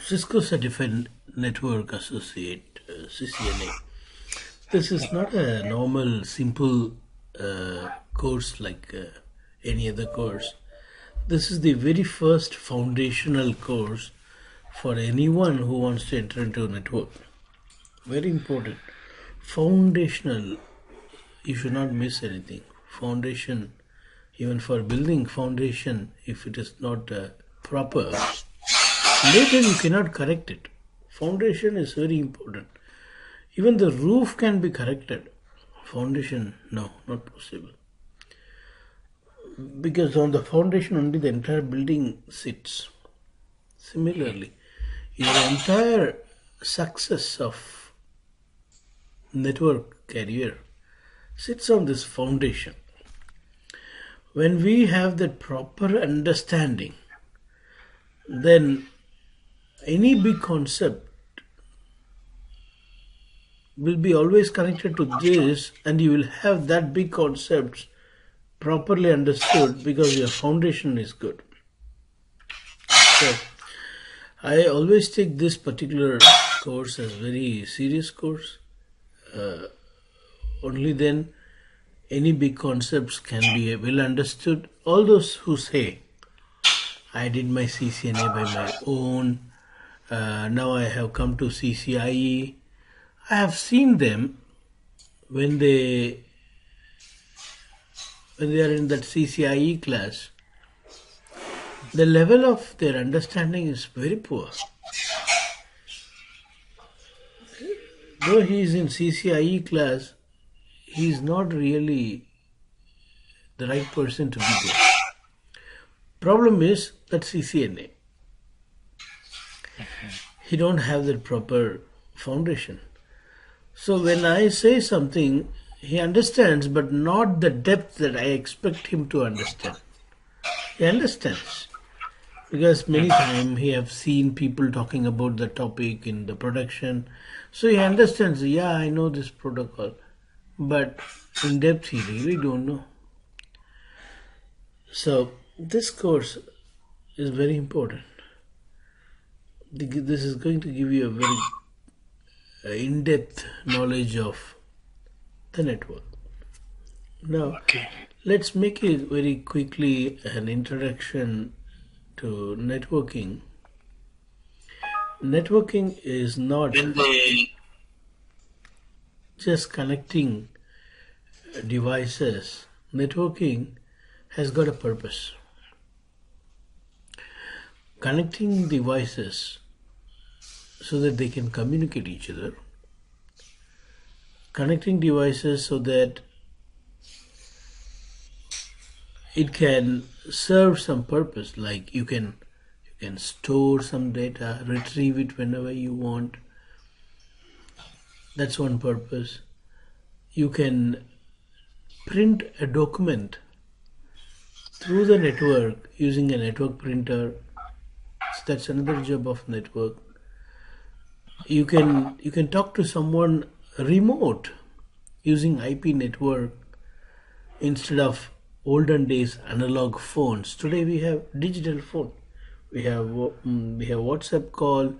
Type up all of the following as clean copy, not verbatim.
Cisco Certified Network Associate, CCNA. This is not a normal, simple course like any other course. This is the very first foundational course for anyone who wants to enter into a network. Very important. Foundational. You should not miss anything. Foundation, even for building foundation, if it is not proper, later you cannot correct it. Foundation is very important. Even the roof can be corrected. Foundation, no, not possible. Because on the foundation only the entire building sits. Similarly, your entire success of network career sits on this foundation. When we have that proper understanding, then any big concept will be always connected to this, and you will have that big concepts properly understood because your foundation is good. So I always take this particular course as very serious course. Only then any big concepts can be well understood. All those who say, I did my CCNA by my own, now I have come to CCIE. I have seen them when they are in that CCIE class. The level of their understanding is very poor. Though he is in CCIE class, he is not really the right person to be there. Problem is that CCNA. He don't have the proper foundation. So when I say something, he understands, but not the depth that I expect him to understand. He understands. Because many times he have seen people talking about the topic in the production. So he understands, yeah, I know this protocol. But in depth, he really don't know. So this course is very important. This is going to give you a very in-depth knowledge of the network. Now, let's make it very quickly an introduction to networking. Networking is not just connecting devices. Networking has got a purpose. Connecting devices so that they can communicate each other. Connecting devices so that it can serve some purpose, like you can store some data, retrieve it whenever you want. That's one purpose. You can print a document through the network using a network printer. So that's another job of network. You can talk to someone remote using IP network instead of olden days analog phones. Today we have digital phone. We have WhatsApp call.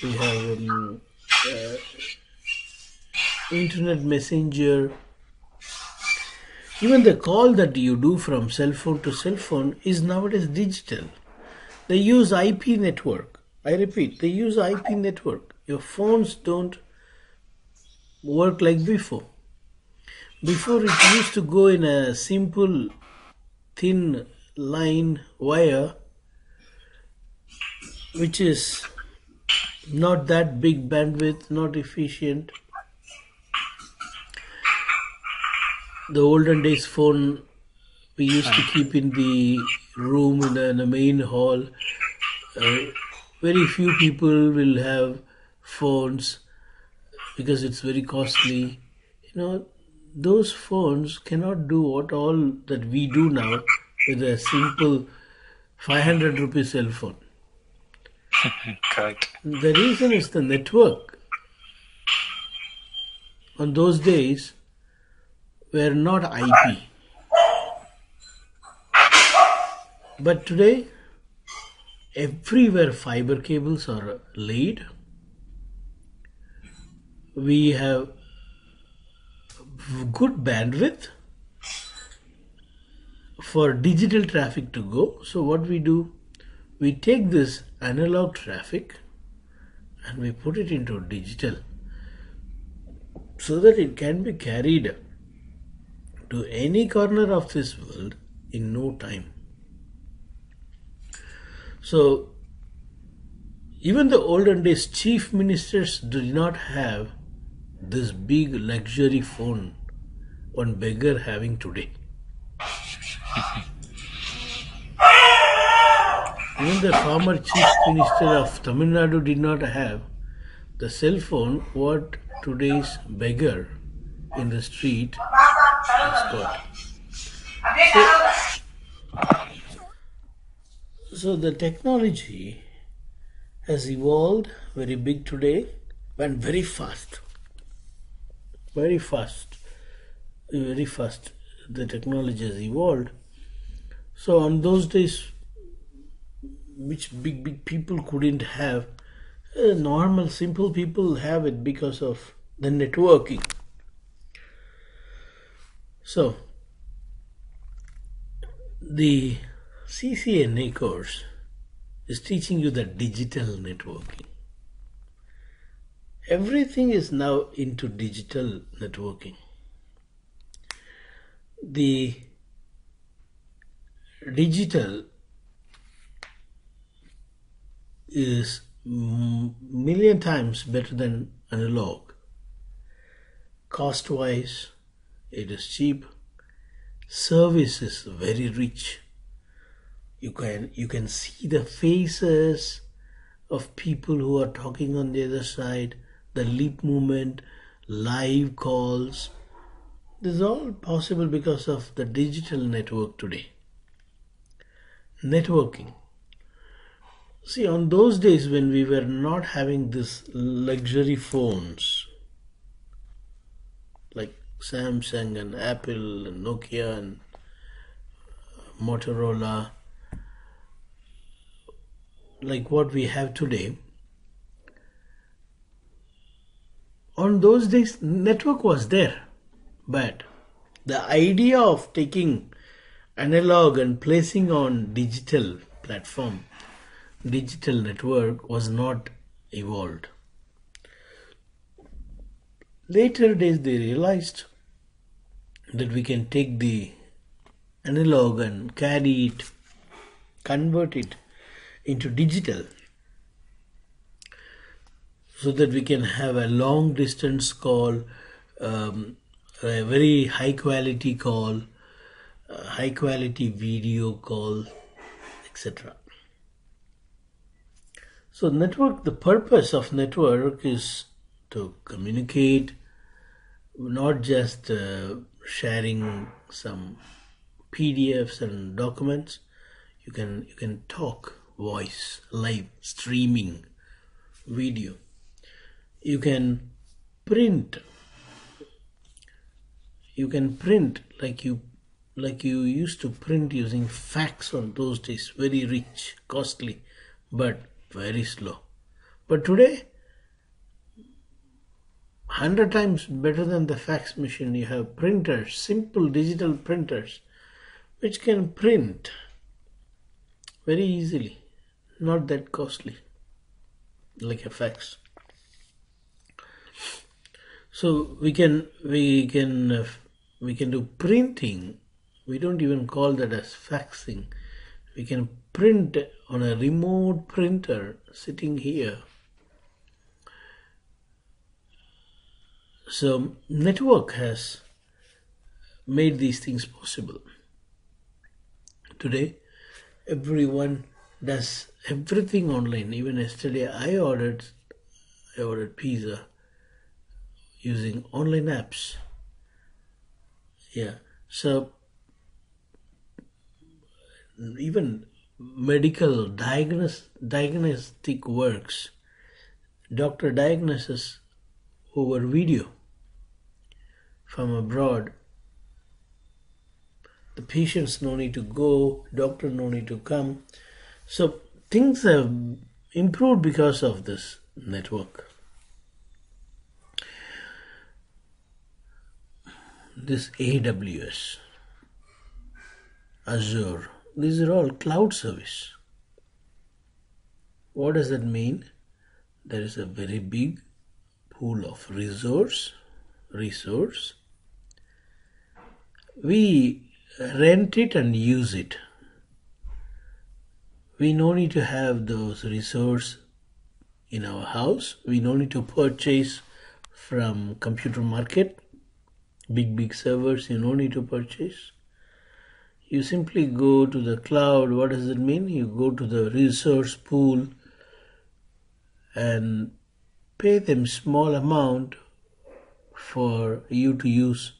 We have internet messenger. Even the call that you do from cell phone to cell phone is nowadays digital. They use IP network. I repeat, they use IP network. Your phones don't work like before. Before it used to go in a simple thin line wire, which is not that big bandwidth, not efficient. The olden days phone we used to keep in the room in the main hall. Very few people will have phones because it's very costly. Those phones cannot do what all that we do now with a simple 500 rupee cell phone. Correct. The reason is the network. On those days were not IP. But today, everywhere fiber cables are laid. We have good bandwidth for digital traffic to go. So what we do, we take this analog traffic and we put it into digital so that it can be carried to any corner of this world in no time. So even the olden days chief ministers did not have this big luxury phone one beggar having today. Even the former chief minister of Tamil Nadu did not have the cell phone what today's beggar in the street has got. So the technology has evolved very big today and very fast. Very fast. Very fast. The technology has evolved. So on those days, which big people couldn't have, normal simple people have it because of the networking. So the CCNA course is teaching you the digital networking. Everything is now into digital networking. The digital is million times better than analog. Cost wise, it is cheap. Service is very rich. You can see the faces of people who are talking on the other side, the lip movement, live calls. This is all possible because of the digital network today. Networking. See, on those days when we were not having this luxury phones like Samsung and Apple and Nokia and Motorola, like what we have today, on those days network was there, but the idea of taking analog and placing on digital platform, digital network was not evolved. Later days they realized that we can take the analog and carry it, convert it into digital so that we can have a long distance call, a very high quality call, high quality video call, etc. So network, the purpose of network is to communicate, not just sharing some PDFs and documents. You can talk, voice, live, streaming, video. You can print. You can print like you used to print using fax on those days. Very rich, costly, but very slow. But today, 100 times better than the fax machine. You have printers, simple digital printers, which can print very easily, not that costly like a fax. So we can do printing. We don't even call that as faxing. We can print on a remote printer sitting here. So network has made these things possible. Today, everyone does everything online. Even yesterday, I ordered pizza using online apps. Yeah. So even medical diagnostic works, doctor diagnosis over video from abroad. The patients no need to go, doctor no need to come. So things have improved because of this network. This AWS, Azure, these are all cloud service. What does that mean? There is a very big pool of resource. We rent it and use it. We no need to have those resources in our house. We no need to purchase from computer market. Big servers you no need to purchase. You simply go to the cloud. What does it mean? You go to the resource pool and pay them small amount for you to use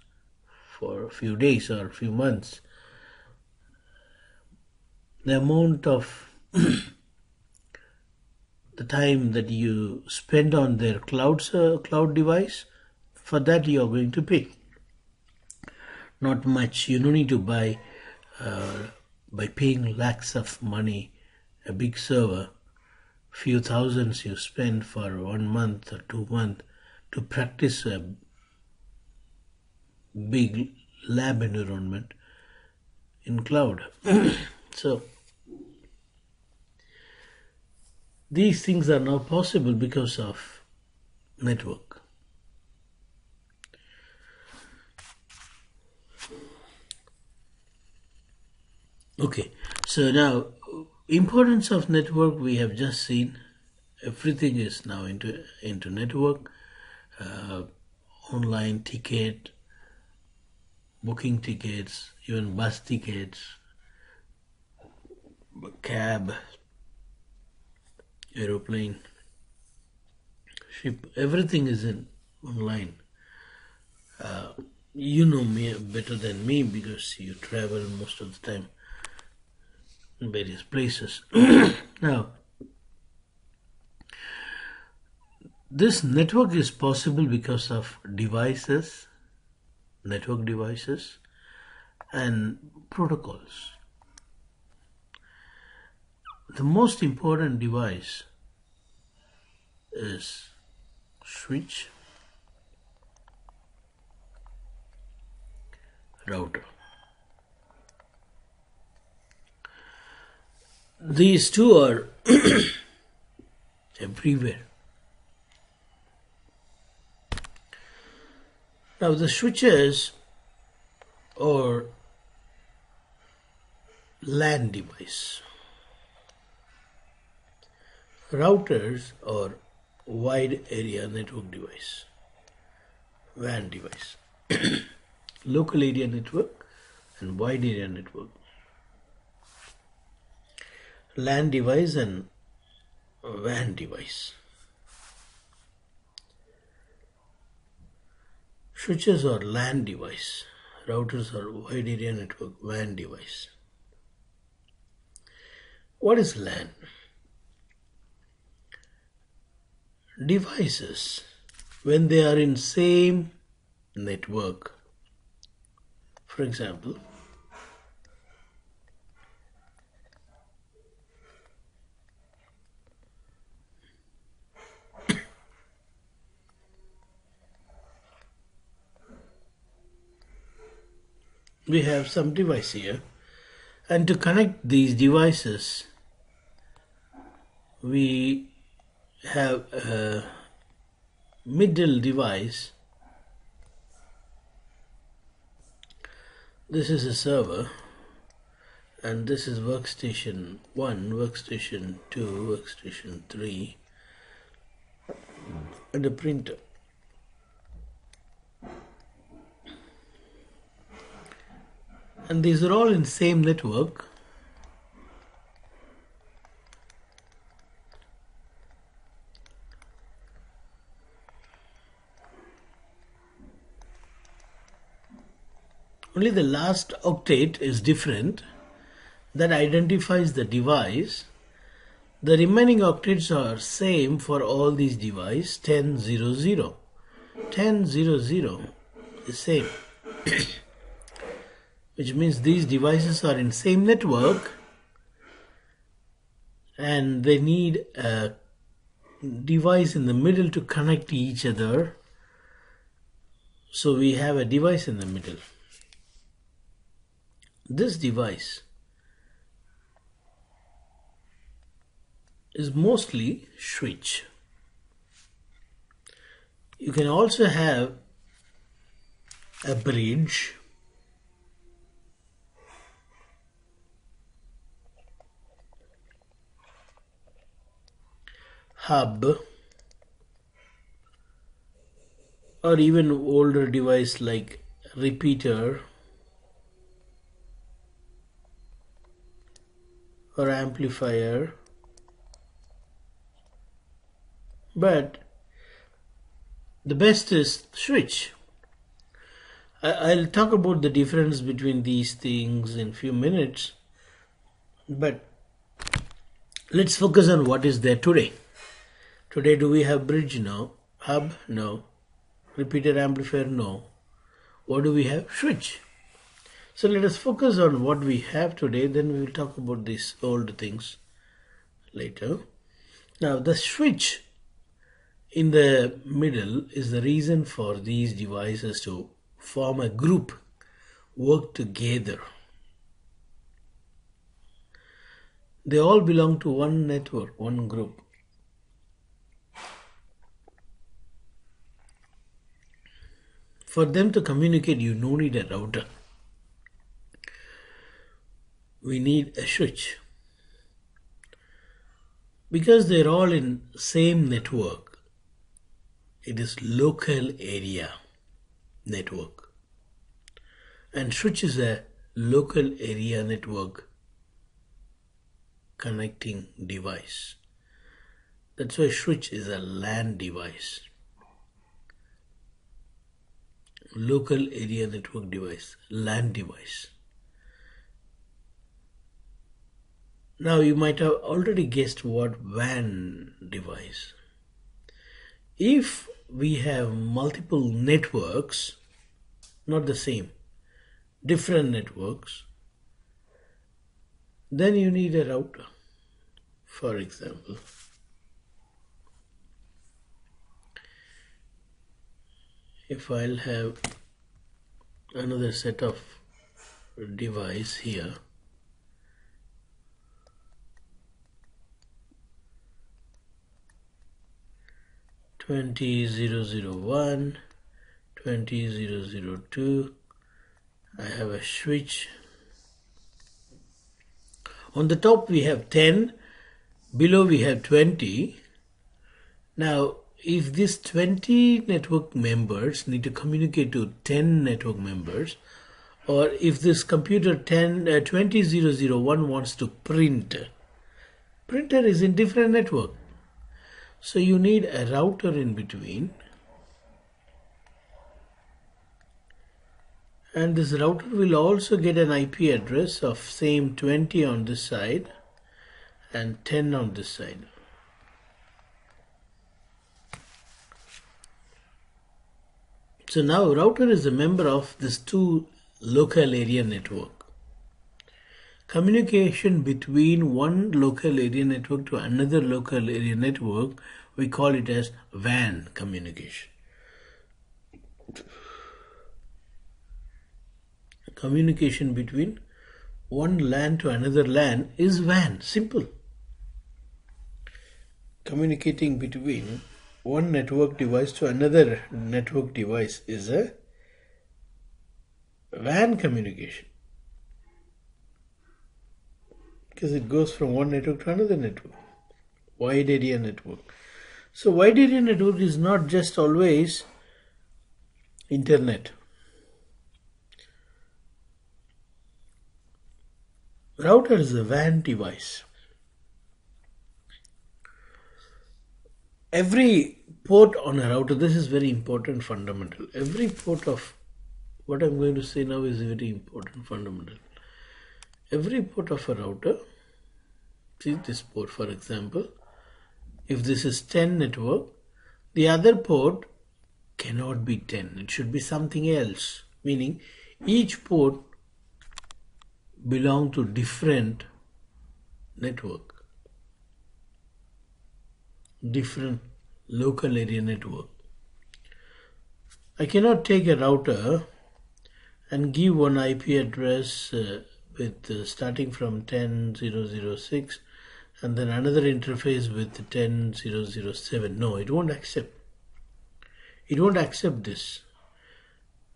for a few days or a few months. The amount of the time that you spend on their cloud device, for that you are going to pay. Not much. You don't need to buy by paying lakhs of money a big server. Few thousands you spend for 1 month or 2 months to practice a big lab environment in cloud. So these things are now possible because of network. Okay, so now importance of network we have just seen. Everything is now into network. Online ticket, booking tickets, even bus tickets, cab, aeroplane, ship, everything is in online. You know me better than me because you travel most of the time in various places. Now, this network is possible because of devices, network devices, and protocols. The most important device is switch, router. These two are everywhere. Now the switches or LAN device, routers or wide area network device, WAN device, local area network and wide area network, LAN device and WAN device. Switches are LAN device, routers are wide area network, WAN device. What is LAN? Devices, when they are in same network. For example, we have some device here, and to connect these devices we have a middle device. This is a server and this is workstation 1, workstation 2, workstation 3 and a printer. And these are all in same network. Only the last octet is different. That identifies the device. The remaining octets are same for all these devices. 1000. 1000 is same. Which means these devices are in same network and they need a device in the middle to connect each other. So we have a device in the middle. This device is mostly switch. You can also have a bridge, hub, or even older device like repeater or amplifier. But the best is switch. I'll talk about the difference between these things in few minutes, but let's focus on what is there today. Today, do we have bridge? No. Hub? No. Repeater, amplifier? No. What do we have? Switch. So let us focus on what we have today, then we will talk about these old things later. Now the switch in the middle is the reason for these devices to form a group, work together. They all belong to one network, one group. For them to communicate, you don't need a router. We need a switch. Because they're all in same network, it is local area network. And switch is a local area network connecting device. That's why switch is a LAN device. Local area network device, LAN device. Now you might have already guessed what WAN device. If we have multiple networks, not the same, different networks, then you need a router. For example, if I'll have another set of device here, (20.0.0.1), 20.0.0.2. I have a switch. On the top we have 10, below we have 20. Now if these 20 network members need to communicate to 10 network members, or if this computer 20.0.0.1 wants to print, printer is in different network. So you need a router in between, and this router will also get an IP address of same 20 on this side and 10 on this side. So now router is a member of this two local area network. Communication between one local area network to another local area network, we call it as WAN communication. Communication between one LAN to another LAN is WAN, simple. Communicating between one network device to another network device is a WAN communication, because it goes from one network to another network, wide area network. So wide area network is not just always internet. Router is a WAN device. Every port on a router, this is very important, fundamental. Every port of what I'm going to say now is very important, fundamental. Every port of a router, see this port for example, if this is 10 network, the other port cannot be 10, it should be something else, meaning each port belong to different network. different local area network. I cannot take a router and give one IP address with starting from 10.0.0.6 and then another interface with 10.0.0.7. No, it won't accept. It won't accept this.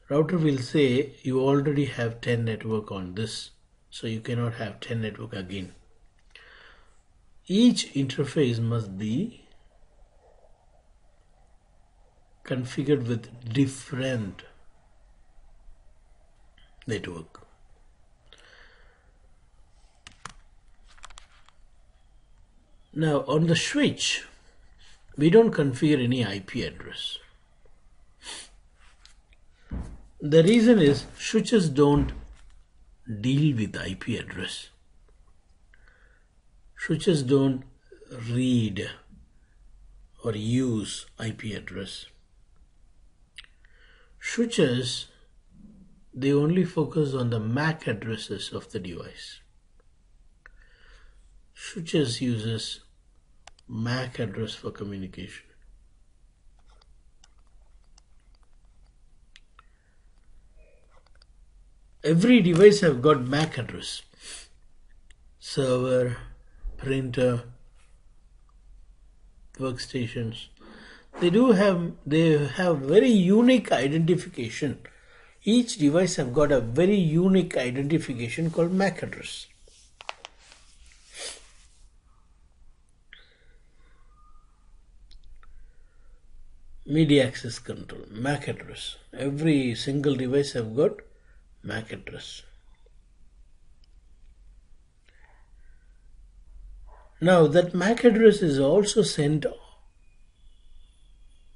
Router will say you already have 10 network on this, so you cannot have 10 network again. Each interface must be configured with different network. Now on the switch, we don't configure any IP address. The reason is switches don't deal with IP address. Switches don't read or use IP address. Switches, they only focus on the MAC addresses of the device. Switches uses MAC address for communication. Every device have got MAC address. Server, printer, workstations. They have very unique identification. Each device have got a very unique identification called MAC address. Media access control, MAC address. Every single device have got MAC address. Now that MAC address is also sent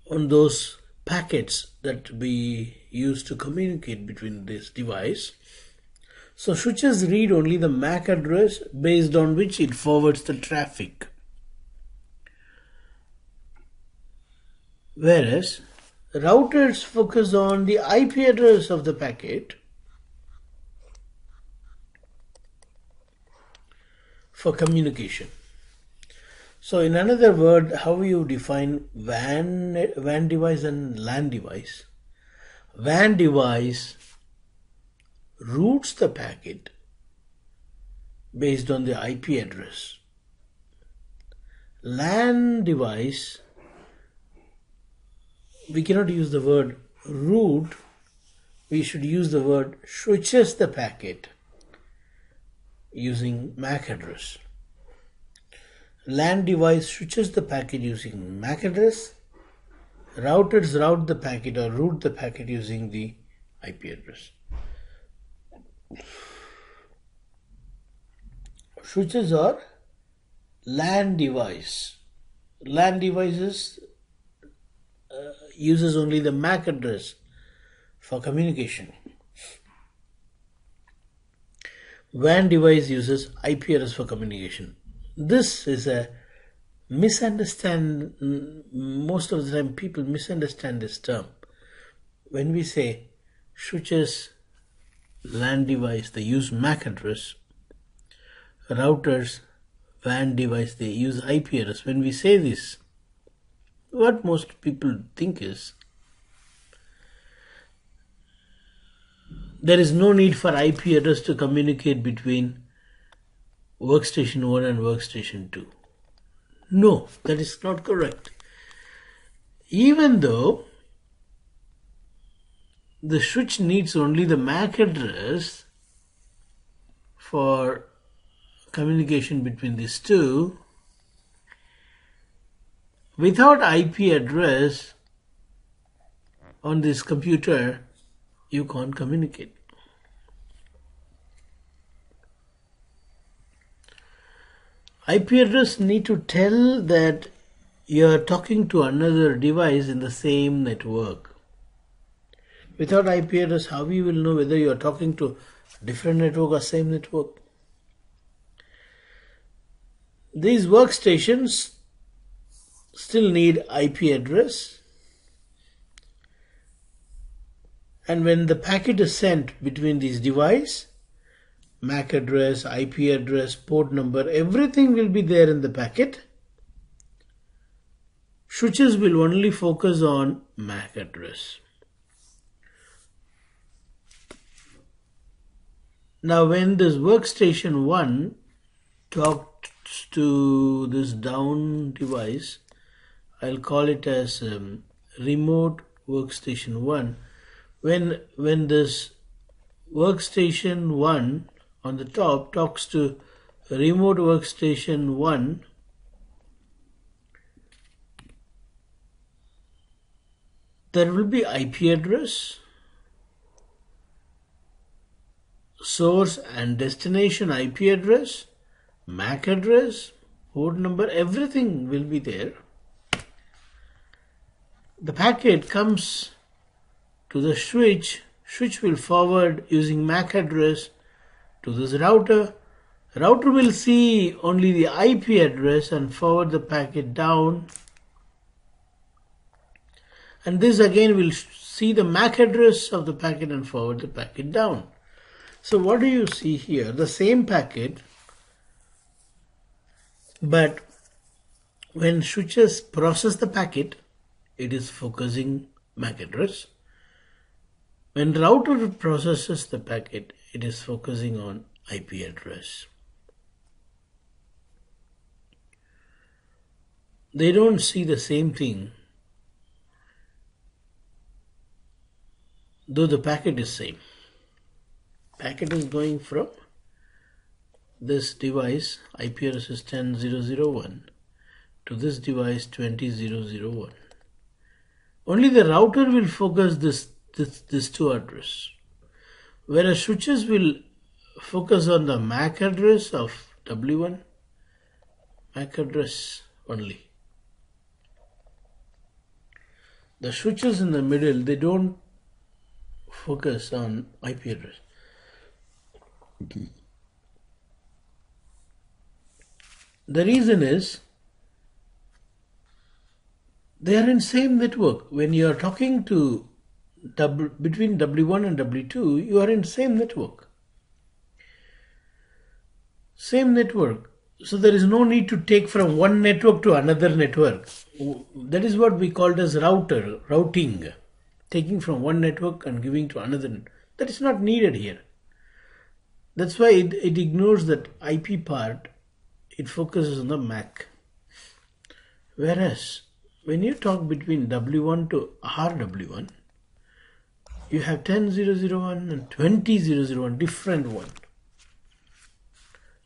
on those packets that we use to communicate between this device. So switches read only the MAC address based on which it forwards the traffic. Whereas routers focus on the IP address of the packet for communication. So in another word, how you define WAN device and LAN device? WAN device routes the packet based on the IP address. LAN device, we cannot use the word route, we should use the word switches the packet using MAC address. LAN device switches the packet using MAC address. Routers route the packet or route the packet using the IP address. Switches are LAN device. LAN devices uses only the MAC address for communication. WAN device uses IP address for communication. This is a misunderstand. Most of the time people misunderstand this term. When we say switches, LAN device, they use MAC address. Routers, WAN device, they use IP address. When we say this, what most people think is there is no need for IP address to communicate between workstation 1 and workstation 2. No, that is not correct. Even though the switch needs only the MAC address for communication between these two, without IP address on this computer, you can't communicate. IP address need to tell that you are talking to another device in the same network. Without IP address, how we will know whether you are talking to different network or same network? These workstations still need IP address, and when the packet is sent between these devices, MAC address, IP address, port number, everything will be there in the packet. switches will only focus on MAC address. Now when this workstation 1 talks to this down device, I'll call it as remote workstation 1. When this workstation 1 on the top talks to remote workstation 1, there will be IP address, source and destination IP address, MAC address, port number, everything will be there. The packet comes to the switch. Switch will forward using MAC address to this router. Router will see only the IP address and forward the packet down. And this again will see the MAC address of the packet and forward the packet down. So what do you see here? The same packet, but when switches process the packet, it is focusing MAC address. When router processes the packet, it is focusing on IP address. They don't see the same thing, though the packet is same. Packet is going from this device IP address 10.0.0.1 to this device 20.0.0.1. Only the router will focus this two address, whereas switches will focus on the MAC address of W1, MAC address only. The switches in the middle, they don't focus on IP address. The reason is they are in same network. When you are talking to between W1 and W2, you are in same network. Same network. So there is no need to take from one network to another network. That is what we called as routing. Taking from one network and giving to another. That is not needed here. That's why it ignores that IP part. It focuses on the MAC. Whereas when you talk between W1 to RW1, you have 10.0.0.1 and 20.0.0.1, different one.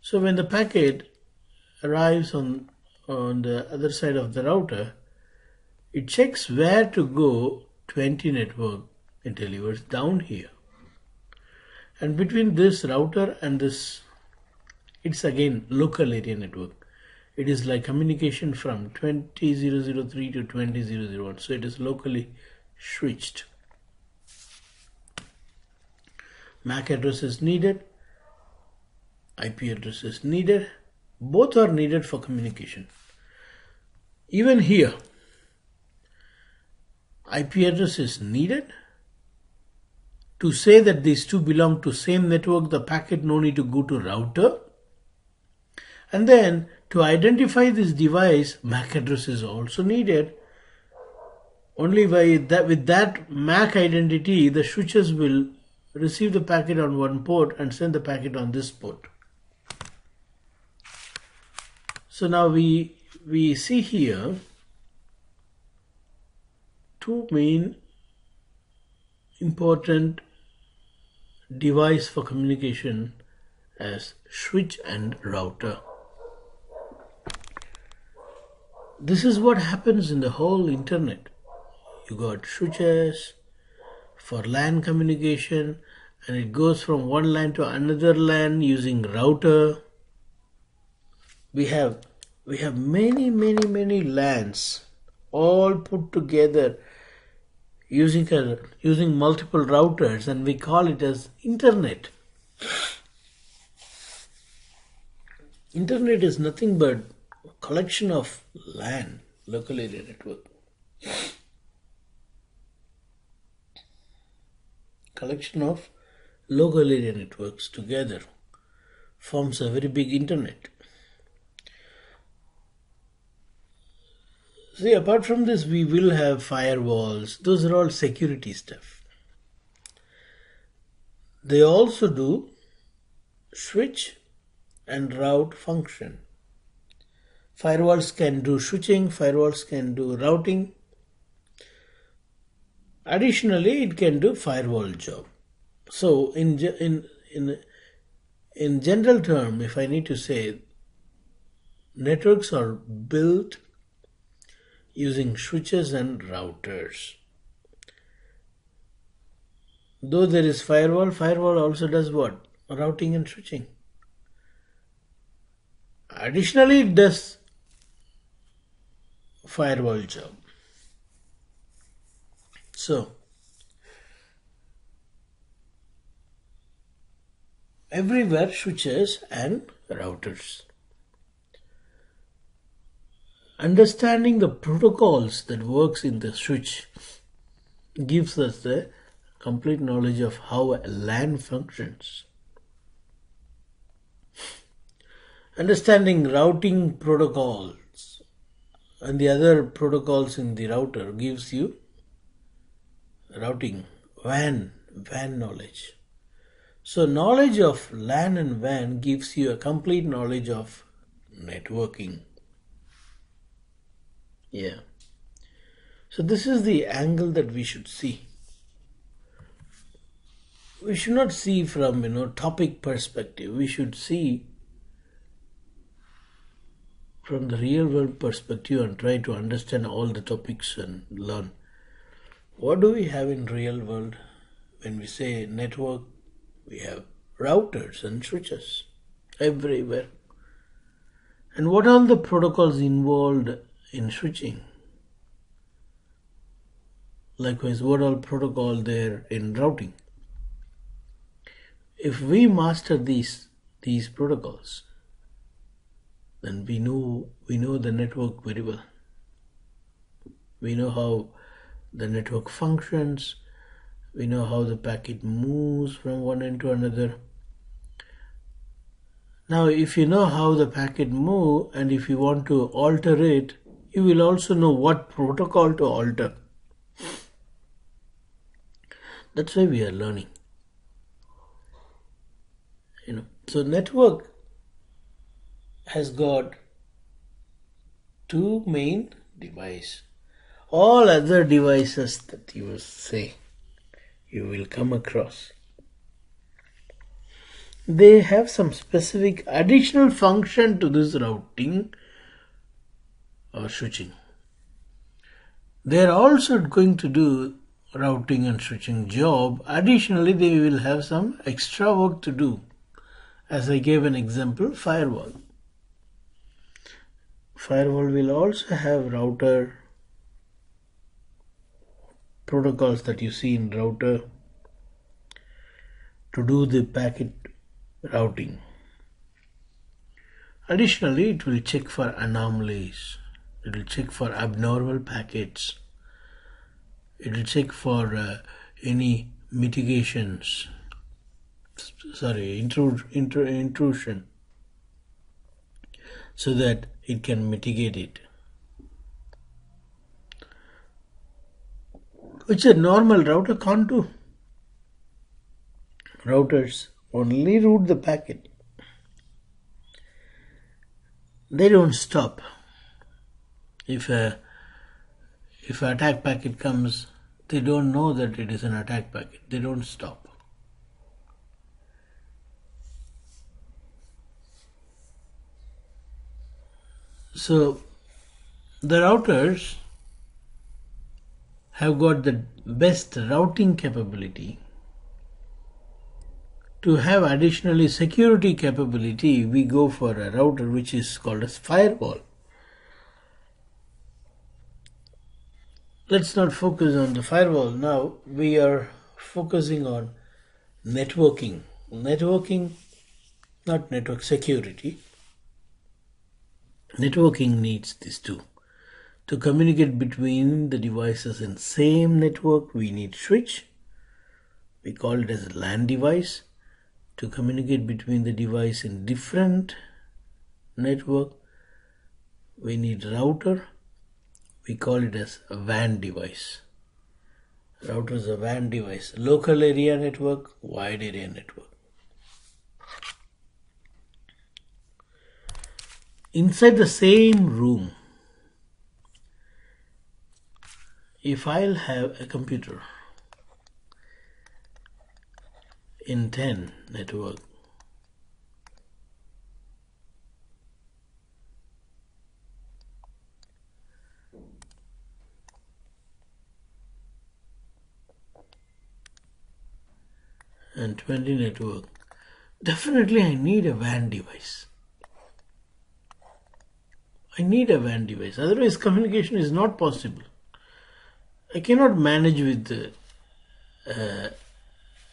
So when the packet arrives on the other side of the router, it checks where to go 20 network and delivers down here. And between this router and this, it's again local area network. It is like communication from 20.0.0.3 to 20.0.0.1. So it is locally switched. MAC address is needed. IP address is needed. Both are needed for communication. Even here, IP address is needed. To say that these two belong to same network, the packet no need to go to router. And then to identify this device, MAC address is also needed. Only with that MAC identity, the switches will receive the packet on one port and send the packet on this port. So now we see here two main important device for communication as switch and router. This is what happens in the whole internet. You got switches for LAN communication, and it goes from one LAN to another LAN using router. We have many LANs all put together using multiple routers, and we call it as internet. Internet is nothing but a collection of LAN, local area network. Collection of local area networks together forms a very big internet. See, apart from this, we will have firewalls. Those are all security stuff. They also do switch and route function. Firewalls can do switching, firewalls can do routing. Additionally, it can do firewall job. So in general term, if I need to say, networks are built using switches and routers. Though there is firewall, firewall also does what? Routing and switching. Additionally, it does firewall job. So, everywhere switches and routers. Understanding the protocols that works in the switch gives us the complete knowledge of how a LAN functions. Understanding routing protocols and the other protocols in the router gives you routing, WAN knowledge. So knowledge of LAN and WAN gives you a complete knowledge of networking. Yeah. So this is the angle that we should see. We should not see from topic perspective. We should see from the real world perspective and try to understand all the topics and learn. What do we have in real world? When we say network, we have routers and switches everywhere. And what are the protocols involved in switching? Likewise, what all protocol there in routing? If we master these protocols, then we know the network very well. We know how the network functions. We know how the packet moves from one end to another. Now, if you know how the packet moves and if you want to alter it, you will also know what protocol to alter. That's why we are learning. So network has got two main devices. All other devices that you will come across, they have some specific additional function to this routing or switching. They are also going to do routing and switching job. Additionally, they will have some extra work to do. As I gave an example, firewall. Firewall will also have router protocols that you see in router to do the packet routing. Additionally, it will check for anomalies. It will check for abnormal packets. It will check for any mitigations. Intrusion, so that it can mitigate it. Which a normal router can't do. Routers only route the packet. They don't stop. If an attack packet comes, they don't know that it is an attack packet. They don't stop. So the routers have got the best routing capability. To have additionally security capability, we go for a router which is called as firewall. Let's not focus on the firewall now. We are focusing on networking. Networking, not network security. Networking needs these two. To communicate between the devices in same network, we need switch. We call it as a LAN device. To communicate between the device in different network, we need router. We call it as a WAN device. Router is a WAN device. Local area network, wide area network. Inside the same room, if I'll have a computer in 10 network, and 20 network, definitely I need a WAN device. I need a WAN device, otherwise communication is not possible. I cannot manage with the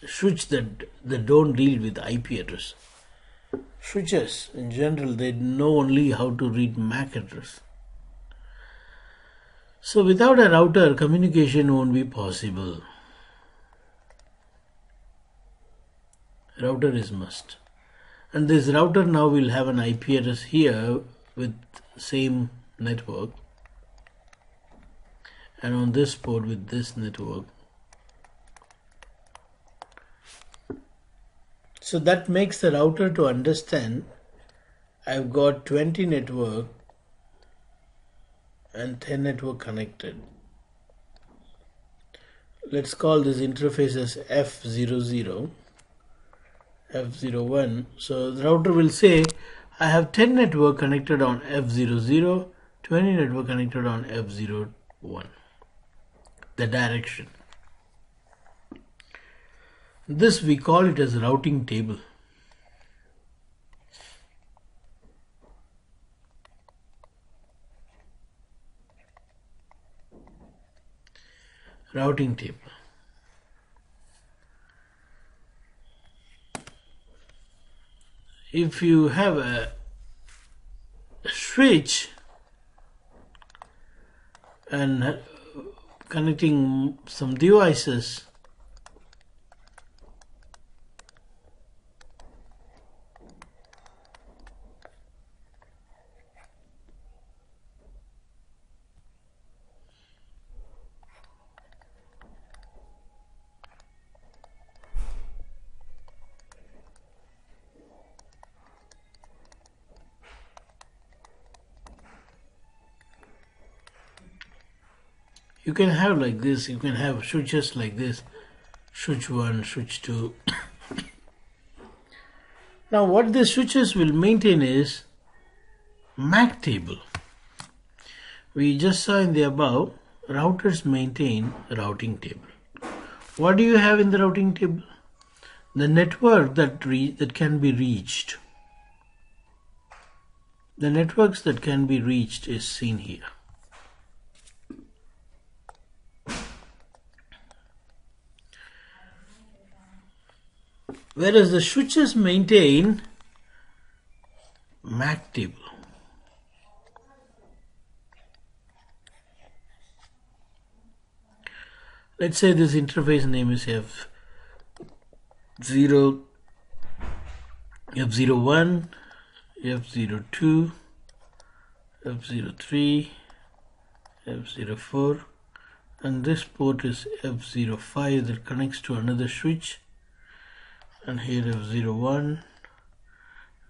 switch that don't deal with IP address. Switches in general, they know only how to read MAC address. So without a router, communication won't be possible. Router is must. And this router now will have an IP address here with same network, and on this port with this network. So that makes the router to understand I've got 20 network and 10 network connected. Let's call this interface as F00, F01. So the router will say I have 10 network connected on F00, 20 network connected on F01. The direction. This we call it as routing table. Routing table. If you have a switch and connecting some devices, you can have like this, you can have switches like this, switch 1, switch 2. Now what the switches will maintain is MAC table. We just saw in the above, routers maintain routing table. What do you have in the routing table? The network that can be reached. The networks that can be reached is seen here. Whereas the switches maintain MAC table. Let's say this interface name is F0, F01, F02, F03, F04, and this port is F05 that connects to another switch, and here F01,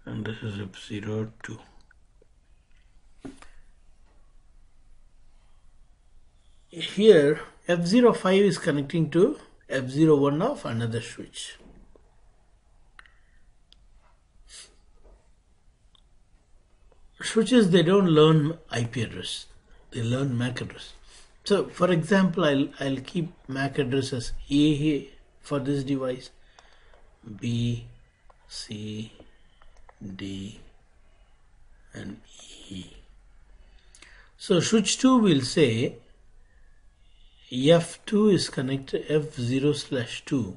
and this is F02. Here F05 is connecting to F01 of another switch. Switches, they don't learn IP address, they learn MAC address. So for example, I'll keep MAC address as A here for this device, B, C, D, and E. So switch 2 will say F2 is connected, F0/2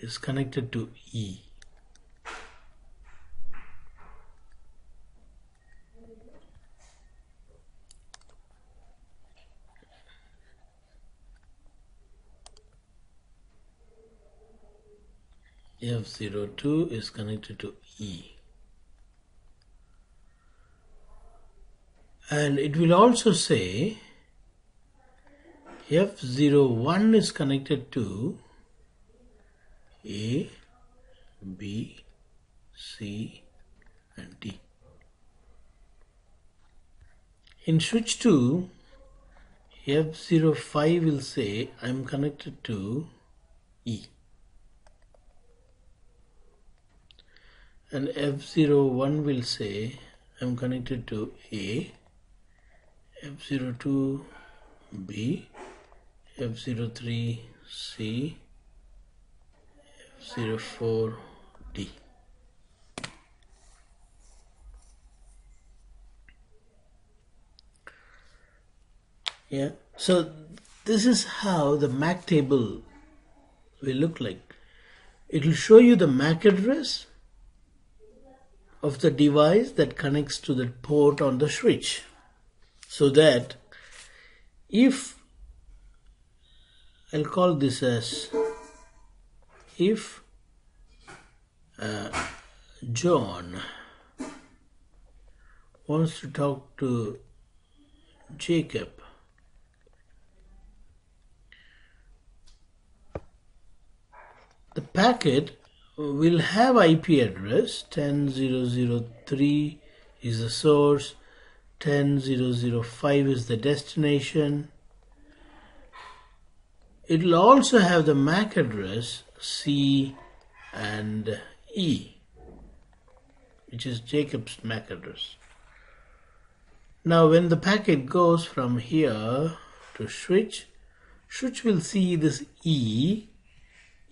is connected to E. F02 is connected to E. And it will also say F01 is connected to A, B, C and D. In switch 2, F05 will say I am connected to E. And F01 will say I am connected to A, F02 B, F03 C, F04 D. Yeah, so this is how the MAC table will look like. It will show you the MAC address of the device that connects to the port on the switch, so that if, I'll call this as, if John wants to talk to Jacob, the packet will have IP address 10.0.0.3 is the source, 10.0.0.5 is the destination. It will also have the MAC address C and E, which is Jacob's MAC address. Now when the packet goes from here to switch will see this E.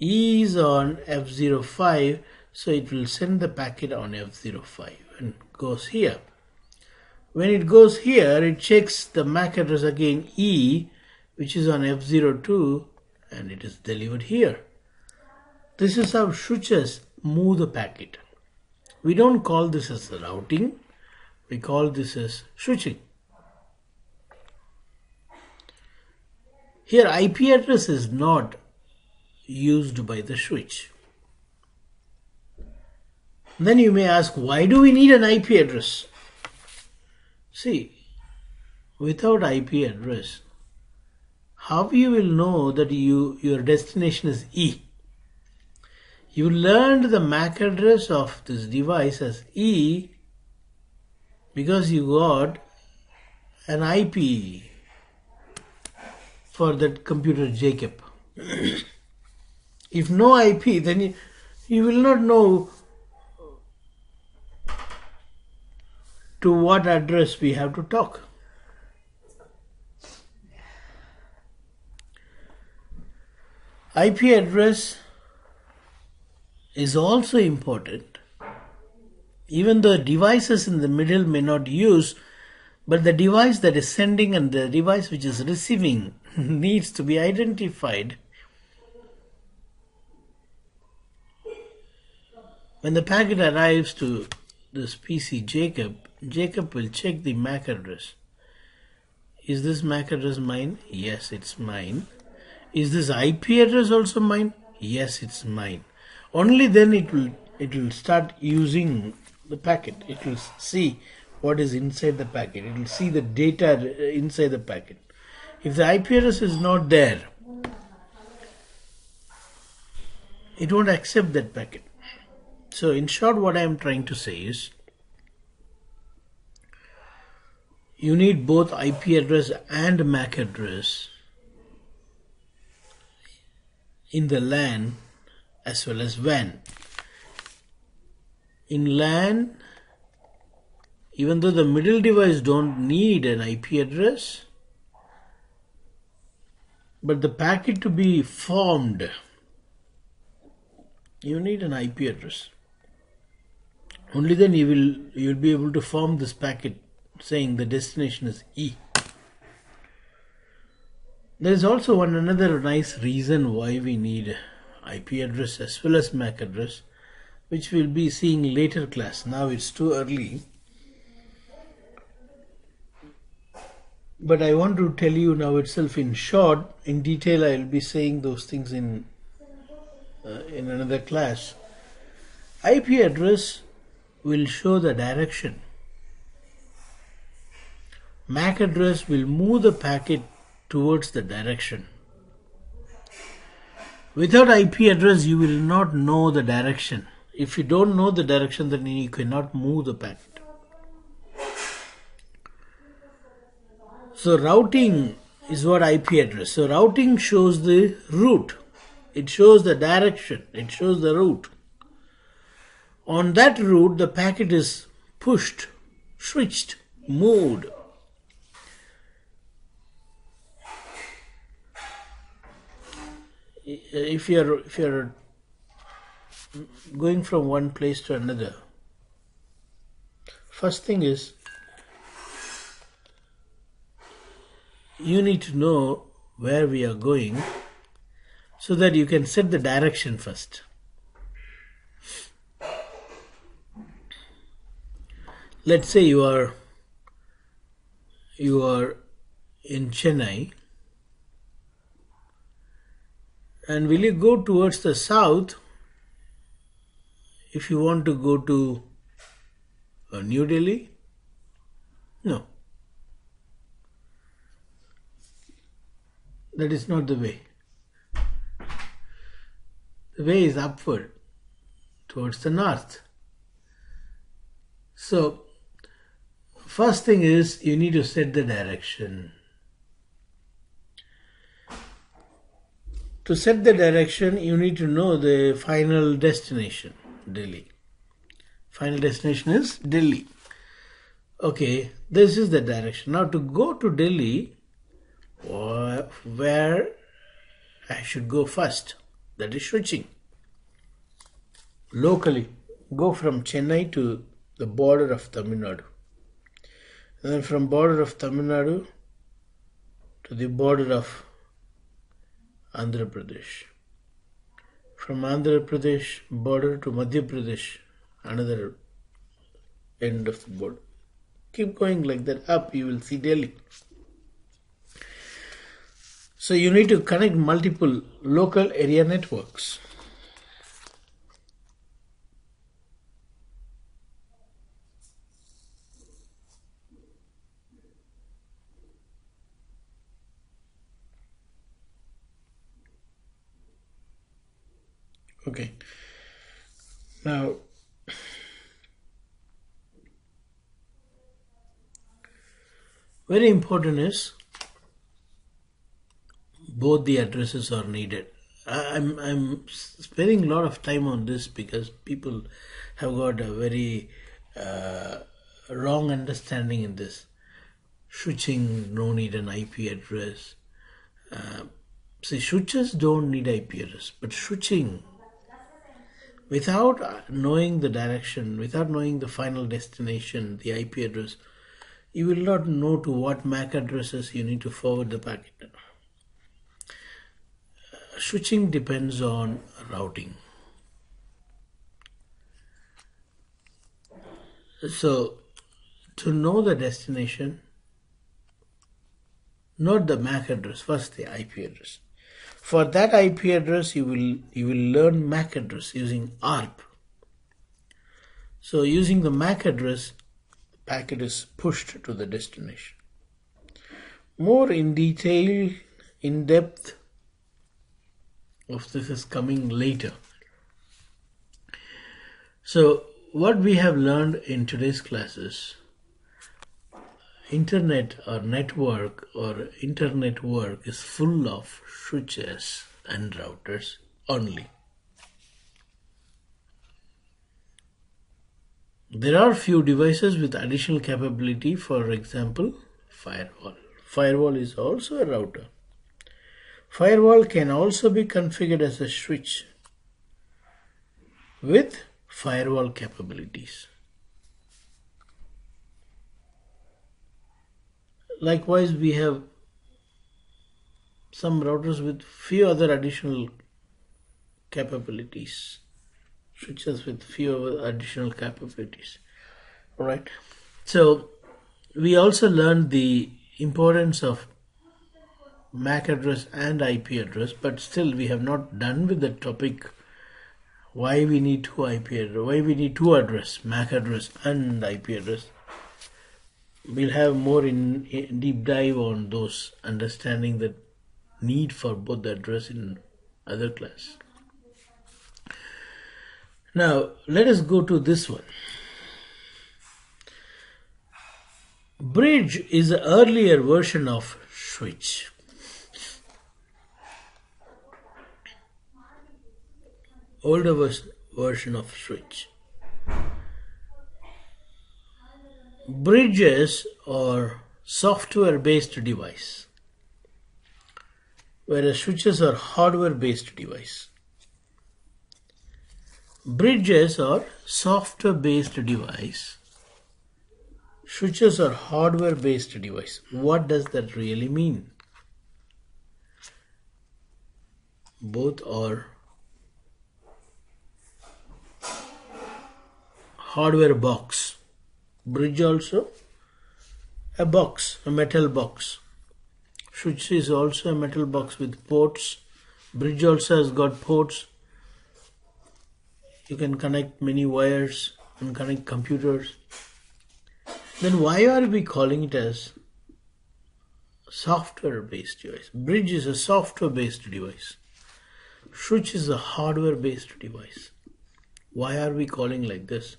E is on F05, so it will send the packet on F05 and goes here. When it goes here, it checks the MAC address again E, which is on F02, and it is delivered here. This is how switches move the packet. We don't call this as routing, we call this as switching. Here IP address is not used by the switch. Then you may ask, why do we need an IP address? See, without IP address, how you will know that your destination is E? You learned the MAC address of this device as E because you got an IP for that computer Jacob. If no IP, then you will not know to what address we have to talk. IP address is also important, even though devices in the middle may not use, but the device that is sending and the device which is receiving needs to be identified. When the packet arrives to this PC Jacob will check the MAC address. Is this MAC address mine? Yes, it's mine. Is this IP address also mine? Yes, it's mine. Only then it will start using the packet. It will see what is inside the packet. It will see the data inside the packet. If the IP address is not there, it won't accept that packet. So in short, what I am trying to say is, you need both IP address and MAC address in the LAN as well as WAN. In LAN, even though the middle device don't need an IP address, but the packet to be formed, you need an IP address. Only then you'll be able to form this packet saying the destination is E. There is also another nice reason why we need IP address as well as MAC address, which we'll be seeing later class. Now it's too early, but I want to tell you now itself in short. In detail I will be saying those things in another class. IP address will show the direction MAC address will move the packet towards the direction. Without IP address, you will not know the direction. If you don't know the direction, then you cannot move the packet. So routing is what IP address. So routing shows the route. It shows the direction. It shows the route. On that route, the packet is pushed, switched, moved. If you're going from one place to another, first thing is you need to know where we are going so that you can set the direction first. Let's say you are in Chennai, and will you go towards the south if you want to go to New Delhi? No. That is not the way. The way is upward, towards the north. So, first thing is you need to set the direction. To set the direction, you need to know the final destination, Delhi. Final destination is Delhi. Okay, this is the direction. Now to go to Delhi, where I should go first, that is switching. Locally, go from Chennai to the border of Tamil Nadu. And then from border of Tamil Nadu to the border of Andhra Pradesh. From Andhra Pradesh border to Madhya Pradesh, another end of the border. Keep going like that up, you will see Delhi. So you need to connect multiple local area networks. Okay. Now, very important is both the addresses are needed. I'm spending a lot of time on this because people have got a very wrong understanding in this. Switching, no need an IP address. See, switches don't need IP address, but switching, without knowing the direction, without knowing the final destination, the IP address, you will not know to what MAC addresses you need to forward the packet. Switching depends on routing. So, to know the destination, not the MAC address, first the IP address. For that IP address, you will learn MAC address using ARP. So using the MAC address, the packet is pushed to the destination. More in detail, in depth of this is coming later. So what we have learned in today's classes, internet or network or internet work is full of switches and routers only. There are few devices with additional capability, for example, firewall. Firewall is also a router. Firewall can also be configured as a switch with firewall capabilities. Likewise, we have some routers with few other additional capabilities, switches with few other additional capabilities. All right. So we also learned the importance of MAC address and IP address, but still we have not done with the topic why we need two IP address, why we need two address, MAC address and IP address. we'll have more in deep dive on those, understanding the need for both the address in other class. Now let us go to this one. Bridge is an earlier version of switch. Older version of switch. Bridges are software-based device, whereas switches are hardware-based device. Bridges are software-based device. Switches are hardware-based device. What does that really mean? Both are hardware box. Bridge also a box, a metal box. Switch is also a metal box with ports. Bridge also has got ports. You can connect many wires and connect computers. Then why are we calling it as software-based device? Bridge is a software-based device. Switch is a hardware-based device. Why are we calling like this?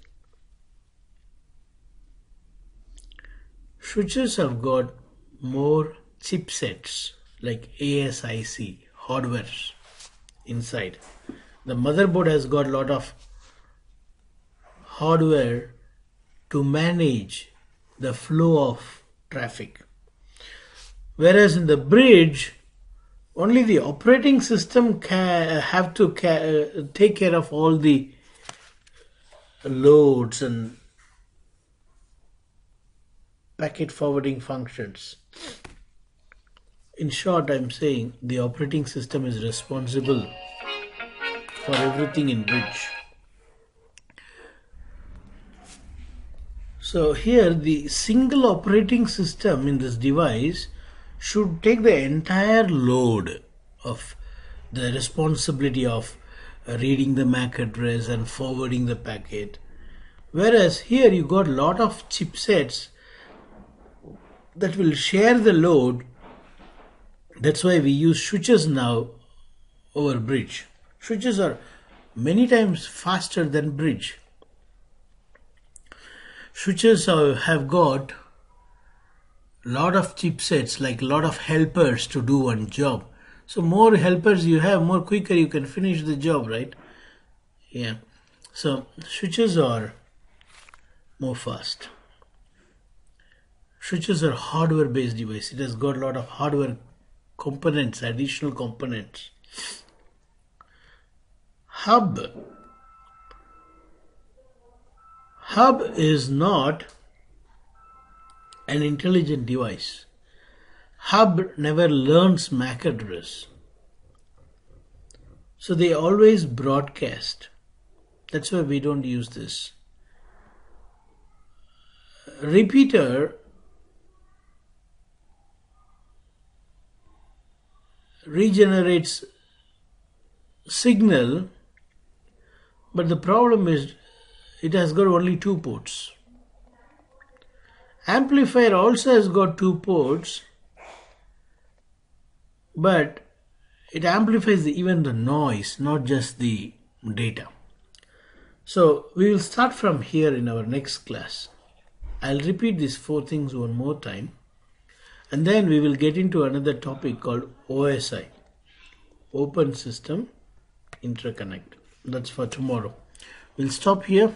Switches have got more chipsets like ASIC hardware inside. The motherboard has got a lot of hardware to manage the flow of traffic. Whereas in the bridge, only the operating system can have to take care of all the loads and packet forwarding functions. In short, I'm saying the operating system is responsible for everything in bridge. So here the single operating system in this device should take the entire load of the responsibility of reading the MAC address and forwarding the packet. Whereas here you got a lot of chipsets that will share the load. That's why we use switches now over bridge. Switches are many times faster than bridge. Switches have got a lot of chipsets, like a lot of helpers to do one job. So more helpers you have, more quicker you can finish the job, right? Yeah. So switches are more fast. Switches are hardware-based device. It has got a lot of hardware components, additional components. Hub is not an intelligent device. Hub never learns MAC address. So they always broadcast. That's why we don't use this. Repeater regenerates signal, but the problem is it has got only 2 ports. Amplifier also has got 2 ports, but it amplifies even the noise, not just the data. So we will start from here in our next class. I'll repeat these 4 things one more time, and then we will get into another topic called OSI, Open System Interconnect. That's for tomorrow. We'll stop here.